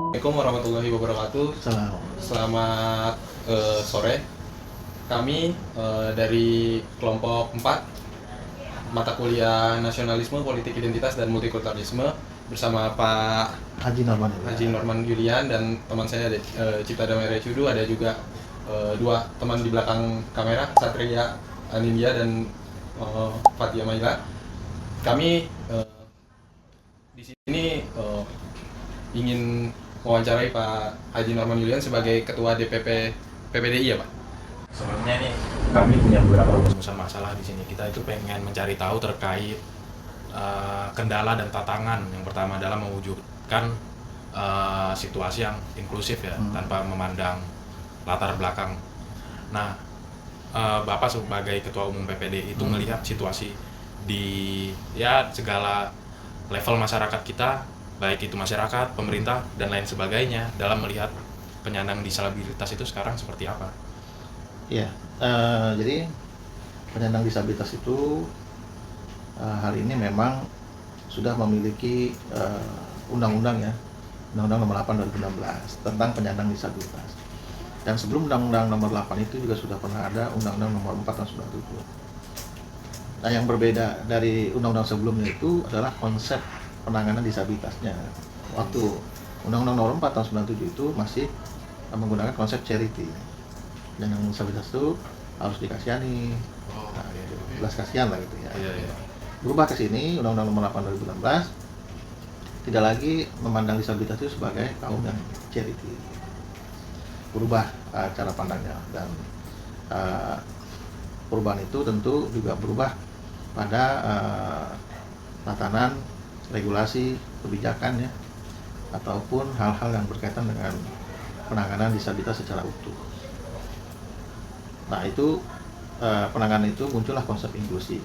Assalamualaikum warahmatullahi wabarakatuh. Salam. Selamat sore. Kami dari kelompok 4 mata kuliah Nasionalisme, Politik Identitas, dan Multikulturalisme bersama Pak Haji Norman Yulian dan teman saya Cipta Damai Recudu. Ada juga dua teman di belakang kamera, Satria Anindya dan Fatia Maila. Kami di sini ingin mewawancarai Pak Haji Norman Yulian sebagai Ketua DPP PPDI, ya Pak. Sebelumnya nih kami punya beberapa rumusan masalah di sini. Kita itu pengen mencari tahu terkait kendala dan tantangan. Yang pertama adalah mewujudkan situasi yang inklusif ya, tanpa memandang latar belakang. Nah, Bapak sebagai Ketua Umum PPDI itu melihat situasi di segala level masyarakat kita, baik itu masyarakat, pemerintah, dan lain sebagainya, dalam melihat penyandang disabilitas itu sekarang seperti apa? Ya, jadi penyandang disabilitas itu hari ini memang sudah memiliki undang-undang ya, Undang-Undang Nomor 8 2016 tentang penyandang disabilitas. Dan sebelum Undang-Undang Nomor 8 itu juga sudah pernah ada Undang-Undang Nomor 4 tahun 97. Nah, yang berbeda dari undang-undang sebelumnya itu adalah konsep penanganan disabilitasnya. Waktu Undang-Undang Nomor 4 tahun 97 itu masih menggunakan konsep charity. Dan yang disabilitas itu harus dikasihani, belas kasihan lah gitu ya. Berubah ke sini Undang-Undang Nomor 8 2016 tidak lagi memandang disabilitas itu sebagai kaum yang charity. Berubah cara pandangnya, dan perubahan itu tentu juga berubah pada tatanan regulasi kebijakan ya, ataupun hal-hal yang berkaitan dengan penanganan disabilitas secara utuh. Nah, itu penanganan itu muncullah konsep inklusi.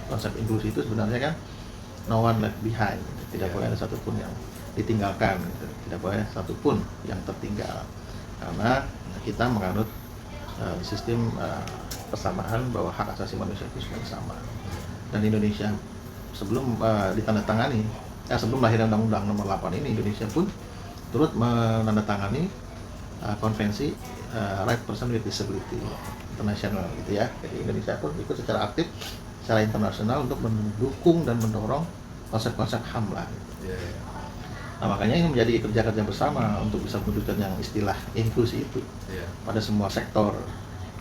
Konsep inklusi itu sebenarnya kan no one left behind, tidak boleh ada satupun yang ditinggalkan, tidak boleh satupun yang tertinggal, karena kita menganut sistem persamaan, bahwa hak asasi manusia itu semuanya sama. Dan Indonesia sebelum ditandatangani, sebelum lahirnya Undang-Undang Nomor 8 ini, Indonesia pun turut menandatangani konvensi Right Person with Disability internasional gitu ya. Jadi Indonesia pun ikut secara aktif secara internasional untuk mendukung dan mendorong konsep-konsep HAM lah gitu. Nah, makanya ini menjadi kerja-kerja bersama untuk bisa mewujudkan yang istilah inklusi itu pada semua sektor,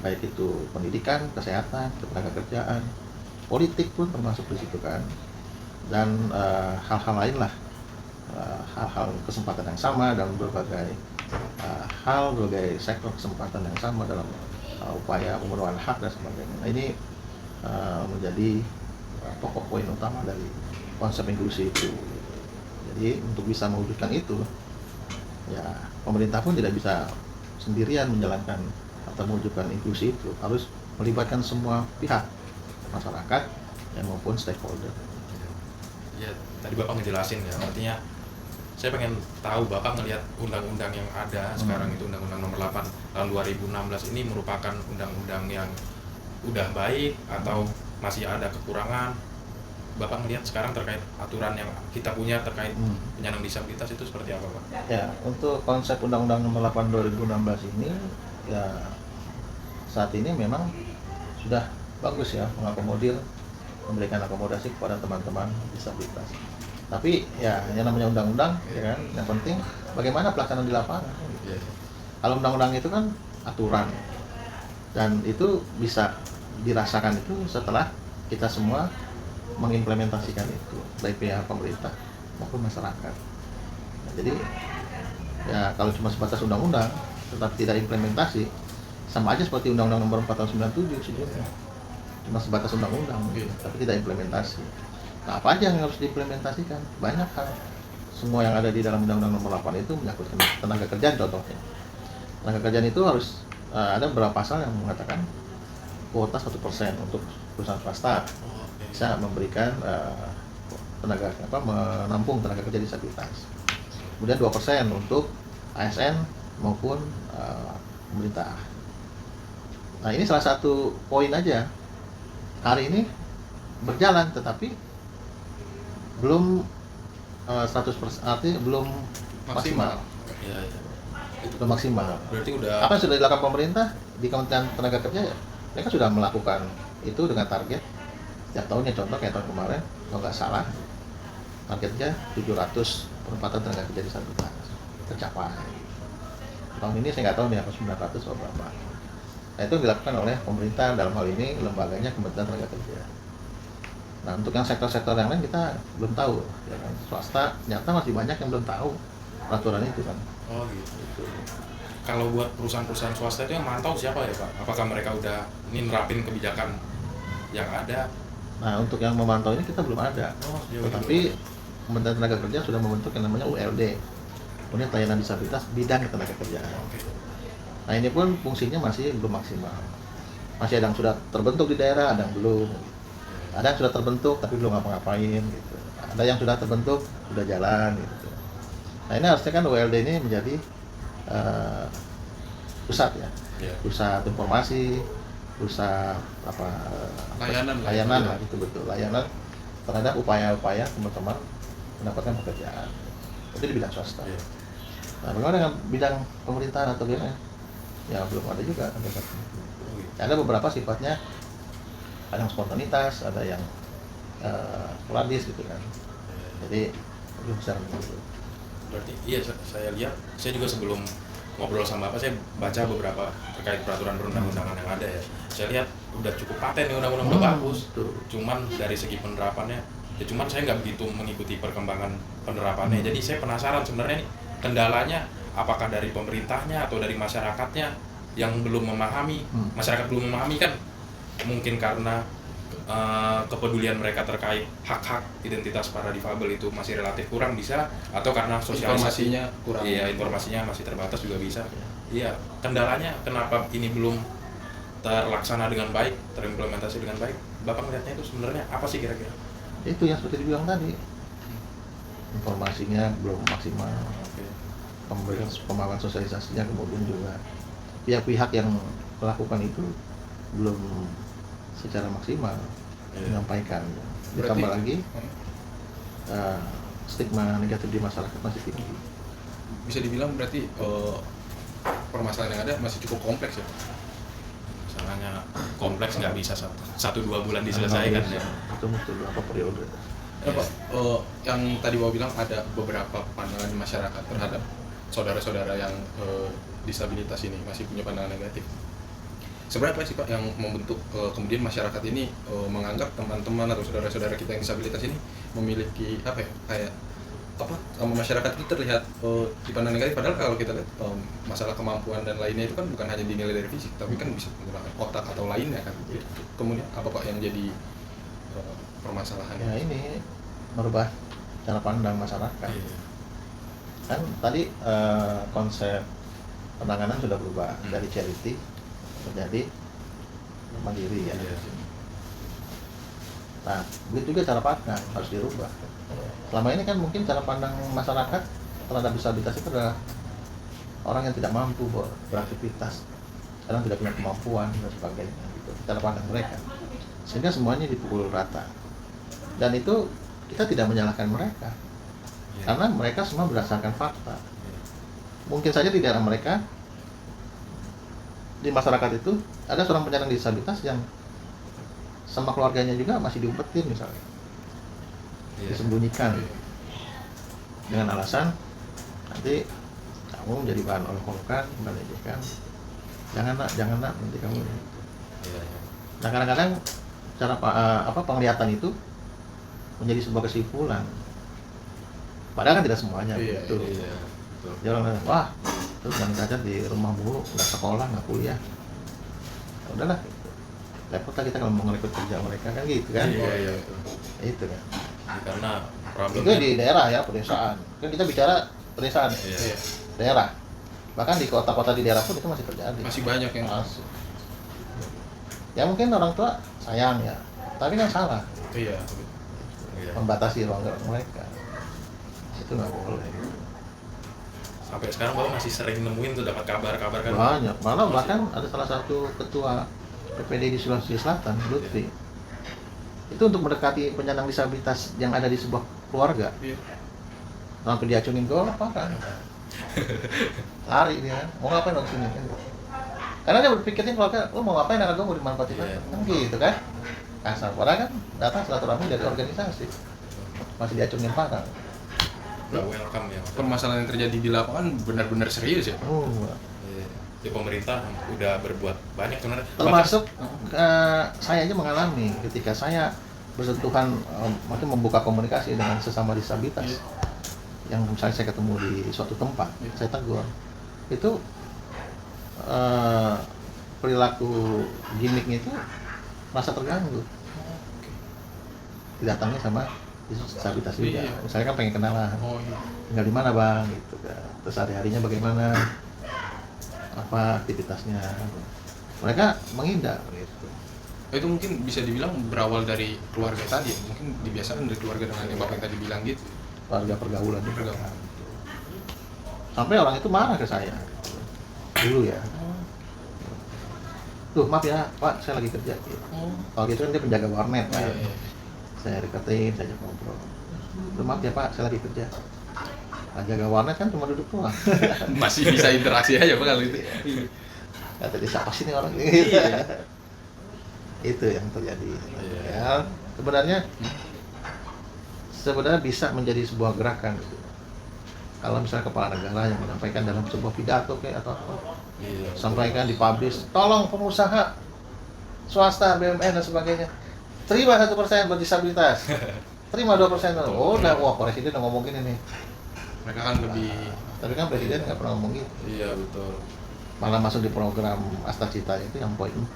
baik itu pendidikan, kesehatan, ketenagakerjaan, politik pun termasuk di situ kan, dan hal-hal lain lah, hal-hal kesempatan yang sama dalam berbagai hal, berbagai sektor kesempatan yang sama dalam upaya pemenuhan hak dan sebagainya. Nah, ini menjadi pokok poin utama dari konsep inklusi itu. Jadi untuk bisa mewujudkan itu, ya pemerintah pun tidak bisa sendirian menjalankan atau mewujudkan inklusi itu, harus melibatkan semua pihak, masyarakat ya, maupun stakeholder. Ya, tadi Bapak ngejelasin ya, artinya saya pengen tahu Bapak ngelihat undang-undang yang ada sekarang itu, Undang-Undang Nomor 8 tahun 2016 ini merupakan undang-undang yang udah baik atau masih ada kekurangan? Bapak ngelihat sekarang terkait aturan yang kita punya terkait penyandang disabilitas itu seperti apa, Pak? Ya, untuk konsep Undang-Undang Nomor 8 2016 ini ya saat ini memang sudah bagus ya, mengakomodir, memberikan akomodasi kepada teman-teman disabilitas. Tapi ya yang namanya undang-undang ya kan, yang penting bagaimana pelaksanaan di lapangan. Kalau undang-undang itu kan aturan, dan itu bisa dirasakan itu setelah kita semua mengimplementasikan itu, baik pihak pemerintah maupun masyarakat. Nah, jadi ya kalau cuma sebatas undang-undang tetap tidak implementasi, sama aja seperti Undang-Undang Nomor 4 tahun 97 sebelumnya, cuma sebatas undang-undang tapi tidak implementasi. Nah, apa aja yang harus diimplementasikan? Banyak hal. Semua yang ada di dalam Undang-Undang Nomor 8 itu menyangkut tenaga kerjaan contohnya. Tenaga kerjaan itu harus ada beberapa pasal yang mengatakan kuota 1% untuk perusahaan swasta bisa memberikan menampung tenaga kerja disabilitas. Kemudian 2% untuk ASN maupun pemerintah. Nah, ini salah satu poin aja. Hari ini berjalan, tetapi belum 100%, artinya belum maksimal. Iya, iya. Itu maksimal. Berarti udah Apa yang sudah dilakukan pemerintah di Kementerian Tenaga Kerja ya? Mereka sudah melakukan itu dengan target setiap tahunnya. Contoh kayak tahun kemarin, kalau nggak salah, targetnya 700 penempatan tenaga kerja disabilitas tercapai. Tahun ini saya nggak tahu nih apa 900 atau berapa. Nah itu dilakukan oleh pemerintah, dalam hal ini lembaganya Kementerian Tenaga Kerja. Nah untuk yang sektor-sektor yang lain kita belum tahu, ya kan? Swasta ternyata masih banyak yang belum tahu peraturan itu kan. oh gitu. Kalau buat perusahaan-perusahaan swasta itu yang mantau siapa ya Pak? Apakah mereka udah ini nerapin kebijakan yang ada? Nah untuk yang memantau ini kita belum ada. Oh, sejauh ini Tetapi belum ada. Kementerian Tenaga Kerja sudah membentuk yang namanya ULD, Unit Layanan Disabilitas Bidang Ketenagakerjaan. Oke. Nah ini pun fungsinya masih belum maksimal. Masih ada yang sudah terbentuk di daerah, ada yang belum. Ada yang sudah terbentuk tapi belum ngapa-ngapain gitu. Ada yang sudah terbentuk, sudah jalan gitu. Nah ini harusnya kan ULD ini menjadi pusat ya, Iya. pusat informasi, pusat apa layanan lah itu betul, layanan terhadap upaya-upaya teman-teman mendapatkan pekerjaan. Itu di bidang swasta. Iya. Nah, bagaimana dengan bidang pemerintahan atau bidang ya belum ada juga. Oh, gitu. Ada beberapa sifatnya, ada yang spontanitas, ada yang sporadis gitu kan. Jadi belum bisa menentu. Berarti iya saya lihat, saya juga sebelum ngobrol sama Bapak, saya baca beberapa terkait peraturan perundang-undangan yang ada ya. Saya lihat udah cukup paten nih undang-undang udah bagus. Betul. Cuman dari segi penerapannya, ya cuman saya nggak begitu mengikuti perkembangan penerapannya. Jadi saya penasaran sebenarnya nih kendalanya apakah dari pemerintahnya atau dari masyarakatnya yang belum memahami. Masyarakat belum memahami kan mungkin karena kepedulian mereka terkait hak-hak identitas para difabel itu masih relatif kurang bisa, atau karena sosialisasi Informasinya kurang. iya informasinya masih terbatas juga bisa. Iya, kendalanya kenapa ini belum terlaksana dengan baik, terimplementasi dengan baik? Bapak melihatnya itu sebenarnya apa sih kira-kira? Itu yang seperti dibilang tadi, informasinya belum maksimal, Oke. pemahaman sosialisasinya, kemudian juga pihak-pihak yang melakukan itu belum secara maksimal menyampaikan. Ditambah lagi stigma negatif di masyarakat masih tinggi. Bisa dibilang berarti permasalahan yang ada masih cukup kompleks ya. Masalahnya kompleks, nggak bisa satu dua bulan diselesaikan ya. Itu mesti berapa periode. Ya, Pak, yang tadi Bapak bilang ada beberapa pandangan masyarakat terhadap saudara-saudara yang disabilitas ini masih punya pandangan negatif. Sebenarnya apa sih Pak yang membentuk kemudian masyarakat ini menganggap teman-teman atau saudara-saudara kita yang disabilitas ini memiliki apa ya, kayak apa, sama masyarakat itu terlihat dipandang negatif, padahal kalau kita lihat masalah kemampuan dan lainnya itu kan bukan hanya dinilai dari fisik tapi kan bisa menggunakan otak atau lainnya kan. Kemudian apa Pak yang jadi permasalahan? Ya ini merubah cara pandang masyarakat. Iya. Kan tadi konsep penanganan sudah berubah dari charity menjadi mandiri ya. Iya. Nah, begitu juga cara pandang harus dirubah. Selama ini kan mungkin cara pandang masyarakat terhadap disabilitas itu adalah orang yang tidak mampu beraktivitas, kadang tidak punya kemampuan dan sebagainya gitu. Cara pandang mereka, sehingga semuanya dipukul rata. Dan itu kita tidak menyalahkan mereka, karena mereka semua berdasarkan fakta. Mungkin saja di daerah mereka, di masyarakat itu ada seorang penyandang disabilitas yang sama keluarganya juga masih diumpetin misalnya, disembunyikan dengan alasan nanti kamu menjadi bahan olok-olokan, bahan ejekan, jangan nak nanti kamu. Nah kadang-kadang cara penglihatan itu menjadi sebuah kesimpulan, padahal kan tidak semuanya begitu. Dia orang bilang, wah terus jangan saja di rumah mulu, nggak sekolah, nggak kuliah, ya udahlah repot lah kita kalau mau ngerekut kerja mereka kan gitu kan. Iya. Itu kan. Karena Itu problemnya di daerah ya, pedesaan. Kan kita bicara pedesaan ya. Iya. Daerah. Bahkan di kota-kota di daerah pun itu masih terjadi. Masih banyak yang Masih. Ya mungkin orang tua sayang ya, tapi kan salah iya. membatasi ruang gerak mereka. Itu nggak boleh. Sampai sekarang Bapak masih sering nemuin tuh dapat kabar-kabar kan? Banyak. Malah bahkan ada salah satu ketua PPD di Sulawesi Selatan, Lutfi. Itu untuk mendekati penyandang disabilitas yang ada di sebuah keluarga. Iya. Sampai diacunin golok apa kan? lari dia kan, mau ngapain dong sini kan? Karena dia berpikirnya keluarga, lo mau ngapain anak gue mau dimanfaatin Iya. kan gitu kan? Kasar, padahal kan datang silaturahmi dari organisasi, masih diacungin parang. Nggak welcome ya. Permasalahan yang terjadi di lapangan benar-benar serius ya Pak? Iya. Di pemerintah udah berbuat banyak sebenarnya. Termasuk saya aja mengalami ketika saya bersentuhan, maksudnya membuka komunikasi dengan sesama disabilitas. Yang misalnya saya ketemu di suatu tempat, saya tegur, itu perilaku gimmicknya itu merasa terganggu. Didatangnya sama disabilitas juga. Iya. Misalnya kan pengen kenalan, Oh iya. tinggal di mana bang, gitu kan. Terus hari-harinya bagaimana, apa aktivitasnya. Mereka menghindar gitu. Itu mungkin bisa dibilang berawal dari keluarga tadi ya? Mungkin dibiasakan dari keluarga dengan yang Bapak yang tadi bilang gitu. Warga pergaulan juga. Pergaulan. Sampai orang itu marah ke saya gitu. Dulu ya. Tuh maaf ya Pak, saya lagi kerja gitu. Kalau gitu kan dia penjaga warnet kan. Iya, iya. Saya deketin, saya ajak ngobrol. Tuh maaf ya Pak, saya lagi kerja. Nah, jaga warnet kan cuma duduk doang. Masih bisa interaksi aja Pak kalau itu. Kata dia, siapa sih nih orang gitu. Itu yang terjadi. Iya. Ya, sebenarnya bisa menjadi sebuah gerakan gitu. Kalau misalnya kepala negara yang menyampaikan dalam sebuah pidato kayak atau apa, Iya. sampaikan dipublish, tolong pengusaha swasta, BUMN dan sebagainya, terima 1% buat disabilitas, terima 2%. Oh, udah, wah presiden udah ngomong gini nih. Mereka kan lebih Tapi kan presiden nggak pernah ngomong gitu. Iya betul. Malah masuk di program Asta Cita itu yang poin 4.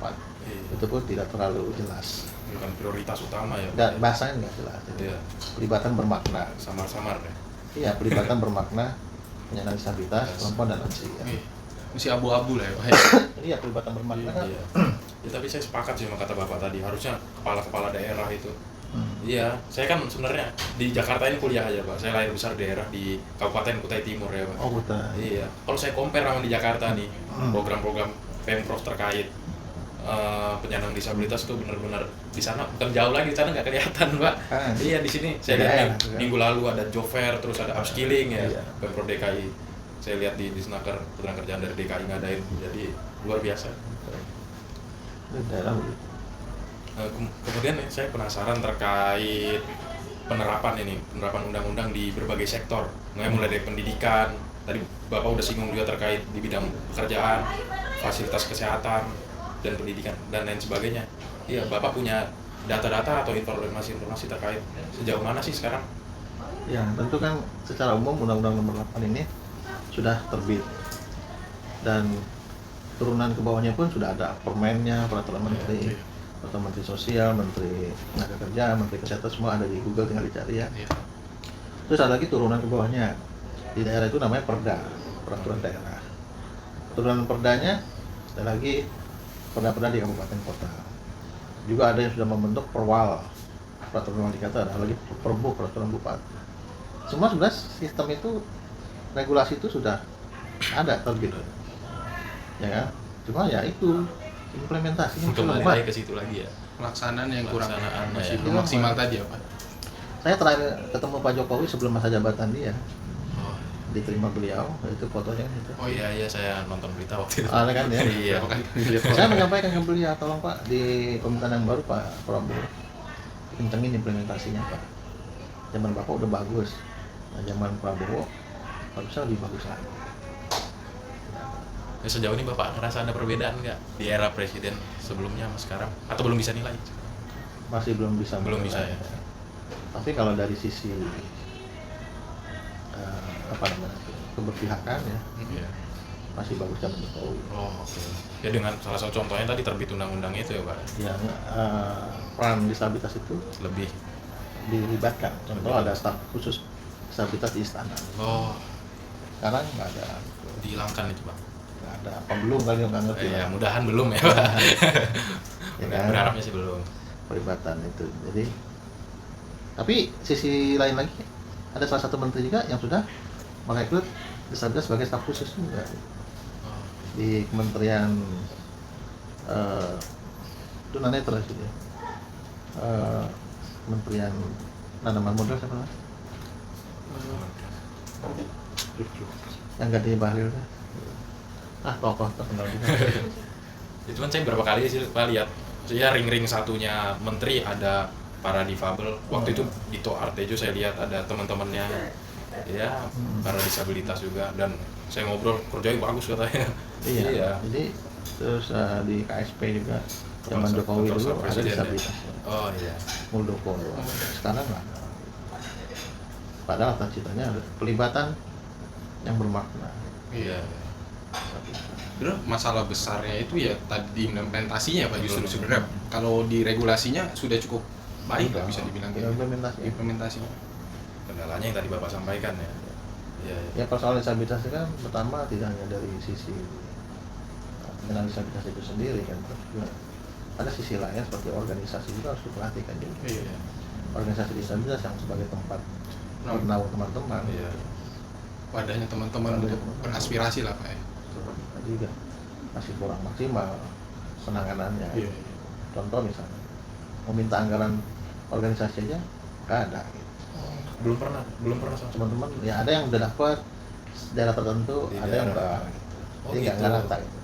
Iya. Itu pun tidak terlalu jelas. Bukan prioritas utama ya. Dan bahasanya nggak jelas. Iya. Pelibatan bermakna. Samar-samar ya. Iya, pelibatan bermakna penyandang disabilitas, perempuan dan lansia. masih abu-abu lah ya Pak. Iya, pelibatan bermakna kan. Iya. Ya, tapi saya sepakat sih sama kata Bapak tadi, harusnya kepala-kepala daerah itu. Iya, saya kan sebenarnya di Jakarta ini kuliah aja Pak. Saya lahir besar di daerah di Kabupaten Kutai Timur ya Pak. Oh, betul. Iya. Kalau saya compare sama di Jakarta nih, program-program Pemprov terkait penyandang disabilitas tuh benar-benar di sana bukan jauh lagi, di sana nggak kelihatan Pak. Ah. Iya, di sini saya Iya, lihat iya. minggu lalu ada job fair, terus ada upskilling ya, Iya. Pemprov DKI. Saya lihat di Snaker Ketenagakerjaan dari DKI ngadain, jadi luar biasa. Itu daerah begitu. Kemudian saya penasaran terkait penerapan undang-undang di berbagai sektor, mulai dari pendidikan, tadi Bapak udah singgung juga terkait di bidang pekerjaan, fasilitas kesehatan, dan pendidikan, dan lain sebagainya. Iya, Bapak punya data-data atau informasi-informasi terkait sejauh mana sih sekarang? Ya, tentu kan secara umum Undang-Undang Nomor 8 ini sudah terbit. Dan turunan ke bawahnya pun sudah ada permennya, peraturan menteri, peraturan menteri sosial, menteri tenaga kerja, menteri kesehatan, semua ada di Google, tinggal dicari ya. Iya. Terus ada lagi turunan ke bawahnya. Di daerah itu namanya perda, peraturan daerah. Turunan perdanya ada lagi perda-perda di kabupaten kota. Juga ada yang sudah membentuk perwal, peraturan wali kota, ada lagi perbu, peraturan bupati. Semua sebenarnya sistem itu, regulasi itu sudah ada terbit, ya kan? Cuma ya itu implementasinya masih Kembali lemah. lagi ke situ lagi ya. Pelaksanaan yang kurang Pelaksanaan, masih ya. belum maksimal tadi ya Pak. Saya terakhir ketemu Pak Jokowi sebelum masa jabatan dia, Oh, diterima beliau, itu fotonya itu. oh iya saya nonton berita waktu itu. Ada kan ya? Iya. Berapa kali kami lihat Saya menyampaikan ke beliau, tolong Pak, di pemerintahan yang baru Pak Prabowo kencengin implementasinya Pak. Zaman Bapak udah bagus, nah zaman Prabowo harusnya lebih bagus lagi. Ya, sejauh ini Bapak ngerasa ada perbedaan nggak di era presiden sebelumnya sama sekarang? Atau belum bisa nilai? Masih belum bisa. Belum menilai. bisa, ya. Tapi kalau dari sisi apa namanya, keberpihakan ya, Iya. masih bagus zaman Jokowi. Oh, oke. Ya dengan salah satu contohnya tadi terbit undang-undang itu ya Pak, Yang peran disabilitas itu lebih. dilibatkan. Contoh ada staf khusus disabilitas di istana. Oh, Sekarang nggak ada, dihilangkan itu Pak. nggak ada apa belum kali nggak ngerti Ya lah. mudahan belum ya Pak. Ya kan? Berharapnya sih belum. Pelibatan itu. Jadi, tapi sisi lain lagi ada salah satu menteri juga yang sudah merekrut disabilitas sebagai staf khusus juga Oh, di Kementerian tunanetra sih dia. Kementerian Tanaman Modal siapa namanya? Yang ganti Bahlil kan? Tokoh terkenal juga. Itu kan saya berapa kali sih Pak lihat. Saya ring-ring satunya menteri ada para difabel. Waktu itu Dito Artejo saya lihat ada teman-temannya ya para disabilitas juga, dan saya ngobrol kerjanya bagus katanya. Iya. Jadi terus di KSP juga zaman Jokowi Kantor dulu Staf ada Presiden, disabilitas. Oh iya. Muldoko dulu. Sekarang nggak ada. Padahal cita-citanya ada pelibatan yang bermakna. Iya. Sebenarnya masalah besarnya itu ya tadi di implementasinya Pak, justru sebenarnya kalau di regulasinya sudah cukup baik lah bisa dibilang gitu. Implementasinya. Kendalanya yang tadi Bapak sampaikan ya. Iya. Ya persoalan disabilitas itu kan pertama tidak hanya dari sisi penyandang disabilitas itu sendiri kan, terus juga ada sisi lainnya seperti organisasi juga harus diperhatikan juga. Iya. Organisasi disabilitas yang sebagai tempat menaungi teman-teman. Iya. Wadahnya teman-teman untuk beraspirasi lah Pak ya. Juga masih kurang maksimal penanganannya. Iya. Contoh misalnya meminta anggaran organisasi aja nggak ada gitu. Belum pernah sama Teman-teman ya ada yang udah dapat daerah tertentu, Di ada yang daerah. enggak. Oh, Jadi nggak gitu. rata gitu.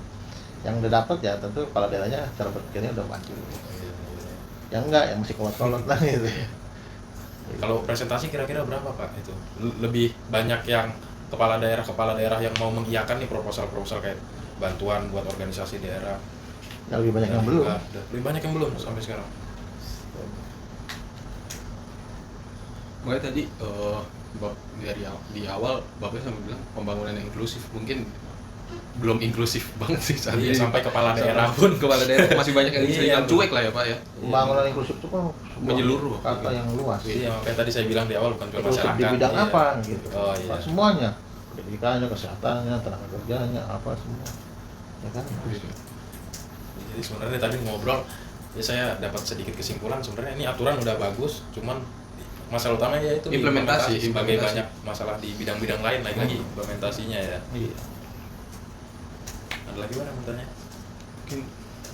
Yang udah dapat ya tentu kepala daerahnya cara berpikirnya udah maju. Iya. Yang enggak yang masih kolot-kolot lah gitu. Kalau presentasi kira-kira berapa Pak itu? Lebih banyak yang kepala daerah yang mau mengiyakan nih proposal kayak bantuan buat organisasi daerah. Yang lebih banyak yang belum. Lebih banyak yang belum sampai sekarang. Makanya tadi di awal Bapak sama bilang pembangunan yang inklusif, mungkin belum inklusif banget sih saat Iya, ini. sampai kepala daerah pun. Kepala daerah masih banyak yang Iya, cuek lah ya Pak ya. Pembangunan inklusif itu kan sebuah Menyeluruh. kata yang luas. Iya, makanya tadi saya bilang di awal bukan cuma Inklusif masyarakat. di bidang Iya. apa gitu. Oh iya. Semuanya, pendidikannya, kesehatannya, tenaga kerjanya, apa semua. Ya kan? Jadi sebenarnya tadi ngobrol, ya saya dapat sedikit kesimpulan sebenarnya ini aturan udah bagus, cuman masalah utamanya yaitu Implementasi. sebagai banyak masalah di bidang-bidang lain lagi implementasinya ya. Iya. Ada lagi mana bentarnya? Mungkin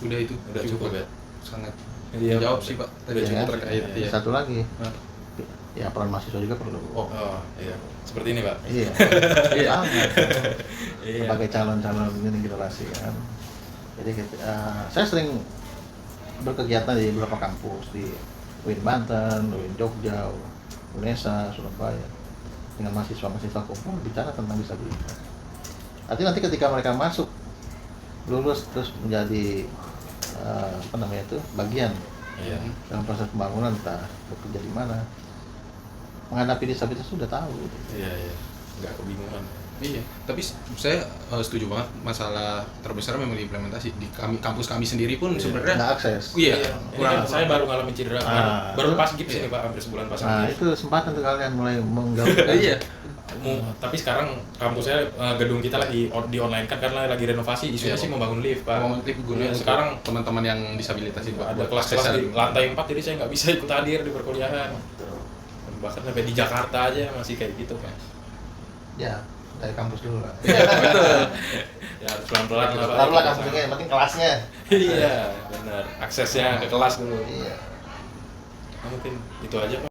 udah itu Udah cukup ya. Sangat Iya, jawab Pak. sih Pak tadi Udah cukup cukup. terkait Iya. ya. Satu lagi, Hah? ya peran mahasiswa juga perlu. Oh iya, seperti ini Pak. Iya. Iya. Sangat. Iya. Sebagai calon-calon ini generasi kan. Jadi saya sering berkegiatan di beberapa kampus di UIN Banten, UIN Jogja, UNESA, Surabaya dengan mahasiswa-mahasiswa kumpul bicara tentang disabilitas. Nanti ketika mereka masuk lulus terus menjadi bagian Iya. dalam proses pembangunan, entah bekerja di mana, menghadapi disabilitas sudah tahu. Iya. Nggak kebingungan. Iya, tapi saya setuju banget masalah terbesar memang di implementasi di kampus kami sendiri pun Iya. sebenarnya Nggak akses. iya Ini kan saya baru ngalamin cedera, baru pas gips ini Pak, hampir sebulan pasang Nah gips. itu kesempatan untuk kalian mulai menggaungkan. Iya. Tapi sekarang kampus saya gedung kita lagi di online kan karena lagi renovasi, isunya Iya, sih Pak. membangun lift Pak. Membangun lift gunanya Iya, sekarang teman-teman yang disabilitas itu ada kelas-kelas di lantai 4 jadi saya nggak bisa ikut hadir di perkuliahan. Bahkan sampai di Jakarta aja masih kayak gitu Pak. Ya dari kampus dulu lah. Betul. Ya harus pelan-pelan lah Pak. Taruhlah kampusnya, yang penting kelasnya. Iya, benar. Aksesnya ke kelas dulu. Iya. Mungkin itu aja Pak.